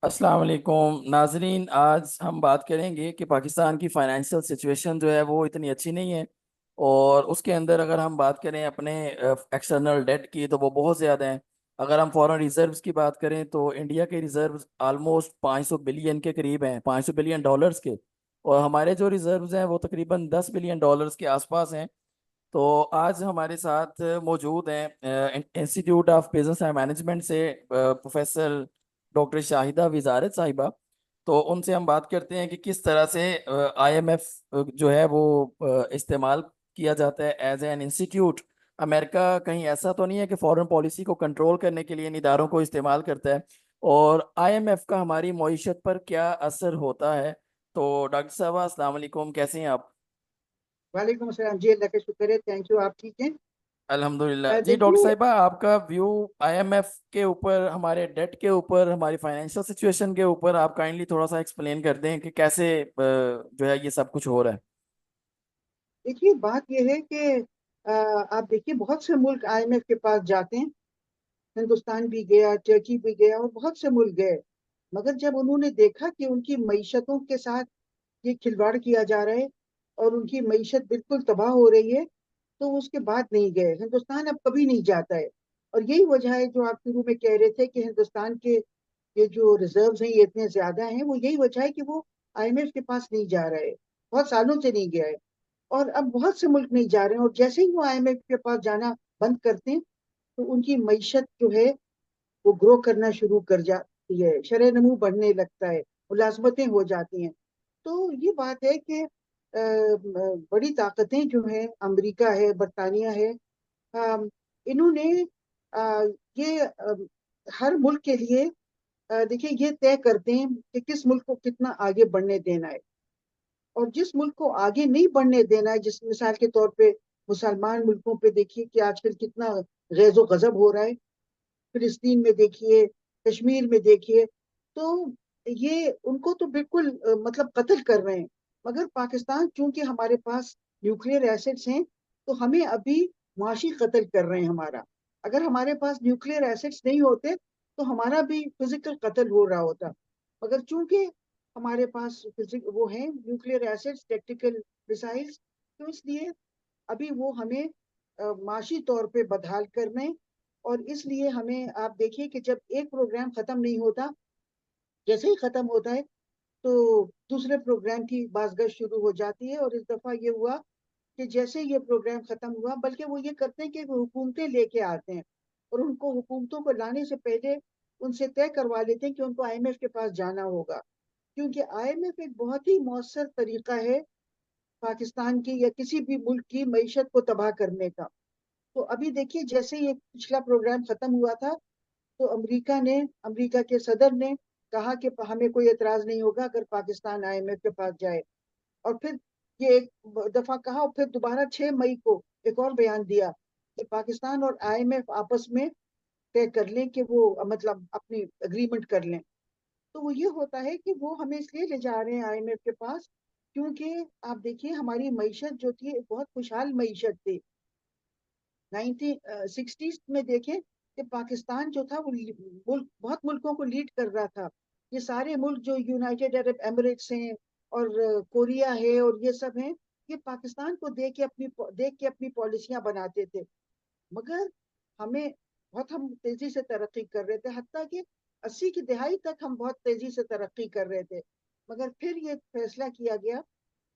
السلام علیکم ناظرین، آج ہم بات کریں گے کہ پاکستان کی فائنینشیل سچویشن جو ہے وہ اتنی اچھی نہیں ہے، اور اس کے اندر اگر ہم بات کریں اپنے ایکسٹرنل ڈیٹ کی تو وہ بہت زیادہ ہیں۔ اگر ہم فورن ریزروز کی بات کریں تو انڈیا کے ریزروز آلموسٹ 500 بلین کے قریب ہیں، 500 بلین ڈالرز کے، اور ہمارے جو ریزروز ہیں وہ تقریباً 10 بلین ڈالرز کے آس پاس ہیں۔ تو آج ہمارے ساتھ موجود ہیں institute of business and management سے پروفیسر ڈاکٹر شاہدہ وزارت صاحبہ۔ تو ان سے ہم بات کرتے ہیں کہ کس طرح سے آئی ایم ایف جو ہے وہ استعمال کیا جاتا ہے ایز این انسٹیٹیوٹ۔ امریکہ کہیں ایسا تو نہیں ہے کہ فورن پالیسی کو کنٹرول کرنے کے لیے ان اداروں کو استعمال کرتا ہے، اور آئی ایم ایف کا ہماری معیشت پر کیا اثر ہوتا ہے؟ تو ڈاکٹر صاحبہ السلام علیکم، کیسے ہیں آپ؟ وعلیکم السلام جی، اللہ کا شکر ہے، تھینک یو، آپ ٹھیک ہیں؟ الحمدللہ جی۔ ڈاکٹر دیکھیے، صاحبہ آپ کا ویو آئی ایم ایف کے اوپر، ہمارے ڈیٹ کے اوپر، ہماری فائنینشیل سچویشن کے اوپر آپ کائنڈلی تھوڑا سا ایکسپلین کر دیں کہ کیسے جو ہے یہ سب کچھ ہو رہا ہے۔ دیکھیے بات یہ ہے کہ آپ دیکھیے بہت سے ملک آئی ایم ایف کے پاس جاتے ہیں، ہندوستان بھی گیا، ٹرکی بھی گیا اور بہت سے ملک گئے، مگر جب انہوں نے دیکھا کہ ان کی معیشتوں کے ساتھ یہ کھلواڑ کیا جا رہا ہے اور ان کی معیشت بالکل تباہ ہو رہی ہے، تو اس کے بعد نہیں گئے۔ ہندوستان اب کبھی نہیں جاتا ہے، اور یہی وجہ ہے جو آپ شروع میں کہہ رہے تھے کہ ہندوستان کے یہ جو ریزروز ہیں یہ اتنے زیادہ ہیں، وہ یہی وجہ ہے کہ وہ آئی ایم ایف کے پاس نہیں جا رہا ہے، بہت سالوں سے نہیں گیا ہے، اور اب بہت سے ملک نہیں جا رہے ہیں، اور جیسے ہی وہ آئی ایم ایف کے پاس جانا بند کرتے ہیں تو ان کی معیشت جو ہے وہ گرو کرنا شروع کر جاتی ہے، شرح نمو بڑھنے لگتا ہے، ملازمتیں ہو جاتی ہیں۔ تو یہ بات ہے کہ بڑی طاقتیں جو ہیں، امریکہ ہے، برطانیہ ہے، انہوں نے یہ ہر ملک کے لیے دیکھیے یہ طے کرتے ہیں کہ کس ملک کو کتنا آگے بڑھنے دینا ہے، اور جس ملک کو آگے نہیں بڑھنے دینا ہے، جس مثال کے طور پہ مسلمان ملکوں پہ دیکھیے کہ آج کل کتنا غیظ و غضب ہو رہا ہے، فلسطین میں دیکھیے، کشمیر میں دیکھیے، تو یہ ان کو تو بالکل مطلب قتل کر رہے ہیں، مگر پاکستان چونکہ ہمارے پاس نیوکلیئر ایسٹس ہیں تو ہمیں ابھی معاشی قتل کر رہے ہیں ہمارا۔ اگر ہمارے پاس نیوکلیئر ایسٹس نہیں ہوتے تو ہمارا بھی فزیکل قتل ہو رہا ہوتا، مگر چونکہ ہمارے پاس وہ ہیں نیوکلیئر ایسٹس، ٹیکٹیکل میسائلس، تو اس لیے ابھی وہ ہمیں معاشی طور پہ بدحال کرنے، اور اس لیے ہمیں آپ دیکھیے کہ جب ایک پروگرام ختم نہیں ہوتا، جیسے ہی ختم ہوتا ہے تو دوسرے پروگرام کی بازگشت شروع ہو جاتی ہے، اور اس دفعہ یہ ہوا کہ جیسے یہ پروگرام ختم ہوا، بلکہ وہ یہ کرتے ہیں کہ وہ حکومتیں لے کے آتے ہیں، اور ان کو حکومتوں کو لانے سے پہلے ان سے طے کروا لیتے ہیں کہ ان کو آئی ایم ایف کے پاس جانا ہوگا، کیونکہ آئی ایم ایف ایک بہت ہی مؤثر طریقہ ہے پاکستان کی یا کسی بھی ملک کی معیشت کو تباہ کرنے کا۔ تو ابھی دیکھیے جیسے یہ پچھلا پروگرام ختم ہوا تھا تو امریکہ کے صدر نے کہا کہ ہمیں کوئی اعتراض نہیں ہوگا اگر پاکستان آئی ایم ایف کے پاس جائے، اور پھر یہ ایک دفعہ کہا اور پھر دوبارہ 6 مئی کو ایک اور بیان دیا کہ پاکستان اور آئی ایم ایف آپس میں طے کر لیں کہ وہ مطلب اپنی اگریمنٹ کر لیں۔ تو وہ یہ ہوتا ہے کہ وہ ہمیں اس لیے لے جا رہے ہیں آئی ایم ایف کے پاس، کیونکہ آپ دیکھیے ہماری معیشت جو تھی ایک بہت خوشحال معیشت تھی، 1960 میں دیکھیں کہ پاکستان جو تھا وہ بہت ملکوں کو لیڈ کر رہا تھا، یہ سارے ملک جو یونائٹیڈ عرب ایمریٹس ہیں اور کوریا ہے اور یہ سب ہیں، یہ پاکستان کو دیکھ کے اپنی پالیسیاں بناتے تھے، مگر ہم تیزی سے ترقی کر رہے تھے، حتیٰ کہ 80 کی دہائی تک ہم بہت تیزی سے ترقی کر رہے تھے، مگر پھر یہ فیصلہ کیا گیا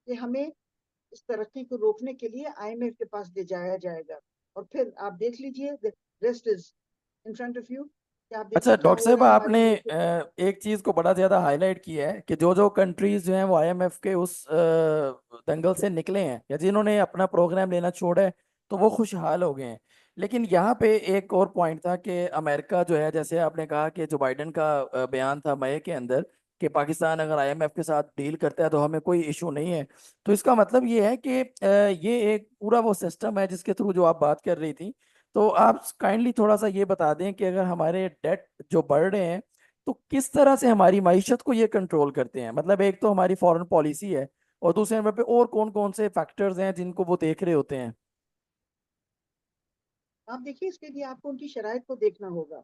کہ ہمیں اس ترقی کو روکنے کے لیے آئی ایم ایف کے پاس لے جایا جائے گا، اور پھر آپ دیکھ لیجئے rest is in front of you کہ آپ اچھا دیکھیے کیا ڈاکٹر ہو صاحب، رہا ہے آپ ہماری نے ملک میں۔ ایک چیز کو بڑا زیادہ ہائی لائٹ کیا ہے کہ جو کنٹریز جو ہیں وہ آئی ایم ایف کے اس دنگل سے نکلے ہیں یا جنہوں نے اپنا پروگرام لینا چھوڑا ہے تو وہ خوشحال ہو گئے ہیں، لیکن یہاں پہ ایک اور پوائنٹ تھا کہ امریکہ جو ہے، جیسے آپ نے کہا کہ جو بائیڈن کا بیان تھا مئی کے اندر کہ پاکستان اگر آئی ایم ایف کے ساتھ ڈیل کرتا ہے تو ہمیں کوئی ایشو نہیں ہے، تو اس کا مطلب یہ ہے کہ یہ ایک پورا وہ سسٹم ہے جس کے تھرو جو آپ بات کر رہی تھی۔ تو آپ کائنڈلی تھوڑا سا یہ بتا دیں کہ اگر ہمارے ڈیٹ جو بڑھ رہے ہیں تو کس طرح سے ہماری معیشت کو یہ کنٹرول کرتے ہیں؟ مطلب ایک تو ہماری فورن پالیسی ہے، اور دوسرے نمبر پہ اور کون کون سے فیکٹرز ہیں جن کو وہ دیکھ رہے ہوتے ہیں؟ آپ دیکھیے اس کے لیے آپ کو ان کی شرائط کو دیکھنا ہوگا۔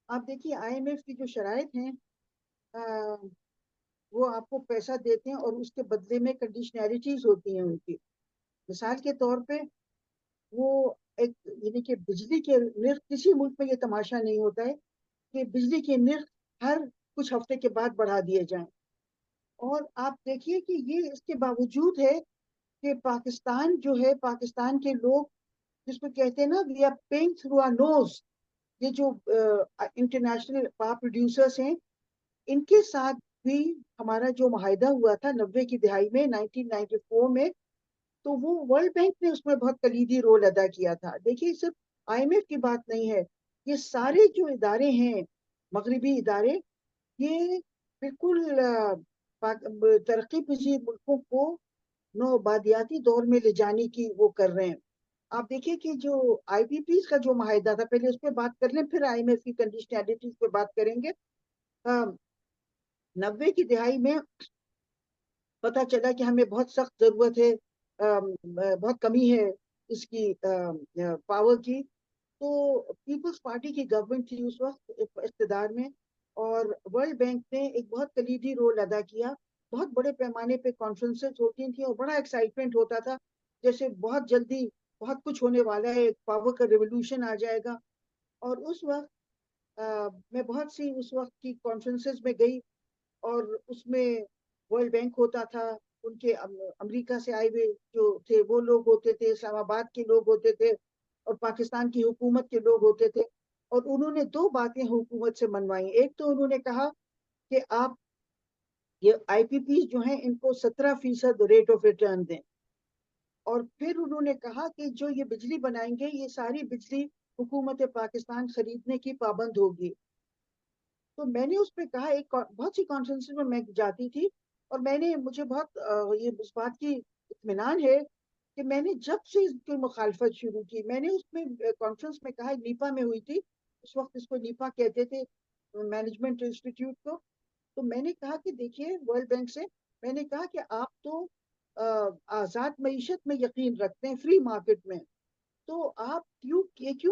آپ دیکھیے آئی ایم ایف کی جو شرائط ہیں وہ آپ کو پیسہ دیتے ہیں اور اس کے بدلے میں کنڈیشنلٹیز ہوتی ہیں ان کی. مثال کے طور پہ وہ ایک یعنی کہ بجلی کے نرخ کسی ملک میں یہ تماشا نہیں ہوتا ہے کہ بجلی کے نرخ ہر کچھ ہفتے کے بعد بڑھا دیے جائیں. اور آپ دیکھیے کہ یہ اس کے باوجود ہے کہ پاکستان جو ہے, پاکستان کے لوگ جس کو کہتے ہیں نا we are paying through our nose, یہ جو انٹرنیشنل پاور پروڈیوسرس ہیں ان کے ساتھ بھی ہمارا جو معاہدہ ہوا تھا 90 کی دہائی میں 1994 میں, تو وہ ورلڈ بینک نے اس میں بہت کلیدی رول ادا کیا تھا. دیکھیے صرف آئی ایم ایف کی بات نہیں ہے, یہ سارے جو ادارے ہیں مغربی ادارے, یہ بالکل ترقی پذیر ملکوں کو نوآبادیاتی دور میں لے جانے کی وہ کر رہے ہیں. آپ دیکھیے کہ جو آئی پی پیز کا جو معاہدہ تھا, پہلے اس پہ بات کر لیں پھر آئی ایم ایف کی کنڈیشنلٹیز پہ بات کریں گے. 90 کی دہائی میں پتا چلا کہ ہمیں بہت سخت ضرورت ہے, بہت کمی ہے اس کی پاور کی. تو پیپلز پارٹی کی گورنمنٹ تھی اس وقت اقتدار میں, اور ورلڈ بینک نے ایک بہت کلیدی رول ادا کیا. بہت بڑے پیمانے پہ کانفرنسز ہوتی تھیں اور بڑا ایکسائٹمنٹ ہوتا تھا, جیسے بہت جلدی بہت کچھ ہونے والا ہے, پاور کا ریولوشن آ جائے گا. اور اس وقت میں بہت سی اس وقت کی کانفرنسز میں گئی, اور اس میں ورلڈ بینک ہوتا تھا, ان کے امریکہ سے آئے ہوئے جو تھے وہ لوگ ہوتے تھے, اسلام آباد کے لوگ ہوتے تھے, اور پاکستان کی حکومت کے لوگ ہوتے تھے. اور انہوں نے دو باتیں حکومت سے منوائی. ایک تو انہوں نے کہا کہ آپ یہ آئی پی پی جو ہیں ان کو 17% ریٹ آف ریٹرن دیں, اور پھر انہوں نے کہا کہ جو یہ بجلی بنائیں گے یہ ساری بجلی حکومت پاکستان خریدنے کی پابند ہوگی. تو میں نے اس پہ کہا, ایک بہت سی کانفرنس میں میں جاتی تھی, اور میں نے مجھے بہت یہ اس بات کی اطمینان ہے کہ میں نے جب سے اس کی مخالفت شروع کی, میں نے اس میں کانفرنس میں کہا, نیپا میں ہوئی تھی اس وقت, اس کو نیپا کہتے تھے مینجمنٹ انسٹیٹیوٹ کو. تو میں نے کہا کہ دیکھیے ورلڈ بینک سے میں نے کہا کہ آپ تو آزاد معیشت میں یقین رکھتے ہیں, فری مارکیٹ میں, تو آپ کیوں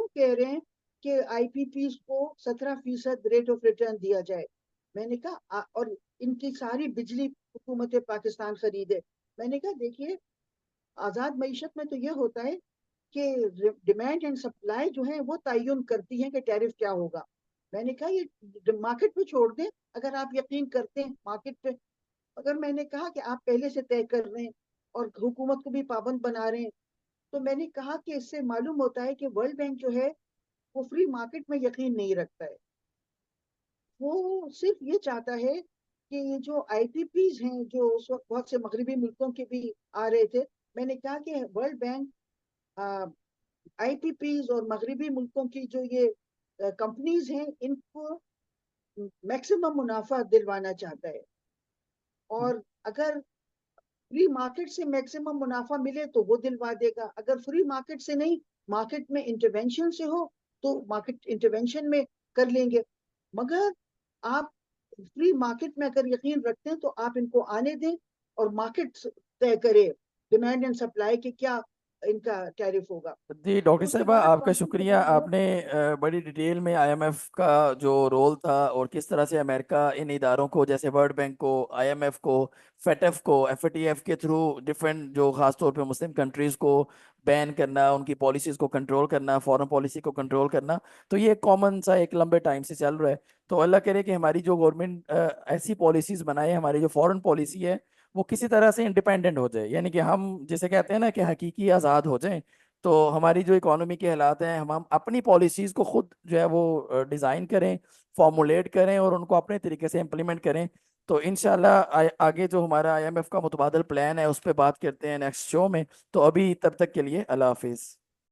کہہ رہے ہیں کہ آئی پی پیز کو 17% ریٹ آف ریٹرن دیا جائے. میں نے کہا اور ان کی ساری بجلی حکومت پاکستان خریدے. میں نے کہا دیکھیے آزاد معیشت میں تو یہ ہوتا ہے کہ ڈیمانڈ اینڈ سپلائی جو ہے وہ تعین کرتی ہیں کہ ٹیرف کیا ہوگا. میں نے کہا یہ مارکیٹ پہ چھوڑ دیں اگر آپ یقین کرتے ہیں مارکیٹ پہ. اگر میں نے کہا کہ آپ پہلے سے طے کر رہے ہیں اور حکومت کو بھی پابند بنا رہے ہیں, تو میں نے کہا کہ اس سے معلوم ہوتا ہے کہ ورلڈ بینک جو ہے وہ فری مارکیٹ میں یقین نہیں رکھتا ہے. وہ صرف یہ چاہتا ہے کہ یہ جو آئی پی پیز ہیں جو اس وقت بہت سے مغربی ملکوں کے بھی آ رہے تھے, میں نے کہا کہ ورلڈ بینک آئی پی پیز اور مغربی ملکوں کی جو یہ کمپنیز ہیں ان کو میکسیمم منافع دلوانا چاہتا ہے, اور اگر فری مارکیٹ سے میکسیمم منافع ملے تو وہ دلوا دے گا, اگر فری مارکیٹ سے نہیں, مارکیٹ میں انٹرونشن سے ہو تو مارکیٹ انٹرونشن میں کر لیں گے. مگر آپ فری مارکیٹ میں اگر یقین رکھتے ہیں تو آپ ان کو آنے دیں اور مارکیٹ طے کرے ڈیمانڈ اینڈ سپلائی کے کیا ان کا ٹیرف ہوگا. جی ڈاکٹر تو اس کے صاحبہ بعد آپ کا کانفرنس شکریہ. ختم ہوا. آپ نے بڑی ڈیٹیل میں آئی ایم ایف کا جو رول تھا اور کس طرح سے امریکہ ان اداروں کو جیسے ورلڈ بینک کو, آئی ایم ایف کو, فیٹ ایف کو, ایف ٹی ایف کے تھرو ڈفرینٹ جو خاص طور پہ مسلم کنٹریز کو بین کرنا, ان کی پالیسیز کو کنٹرول کرنا, فورن پالیسی کو کنٹرول کرنا, تو یہ ایک کامن سا ایک لمبے ٹائم سے چل رہا ہے. تو اللہ کرے کہ ہماری جو گورنمنٹ ایسی پالیسیز بنائے, ہماری جو فورن پالیسی ہے وہ کسی طرح سے انڈیپینڈنٹ ہو جائے, یعنی کہ ہم جسے کہتے ہیں نا کہ حقیقی آزاد ہو جائیں. تو ہماری جو اکانومی کے حالات ہیں, ہم اپنی پالیسیز کو خود جو ہے وہ ڈیزائن کریں, فارمولیٹ کریں اور ان کو اپنے طریقے سے امپلیمنٹ کریں. تو انشاءاللہ آگے جو ہمارا آئی ایم ایف کا متبادل پلان ہے اس پہ بات کرتے ہیں نیکسٹ شو میں. تو ابھی تب تک کے لیے اللہ حافظ.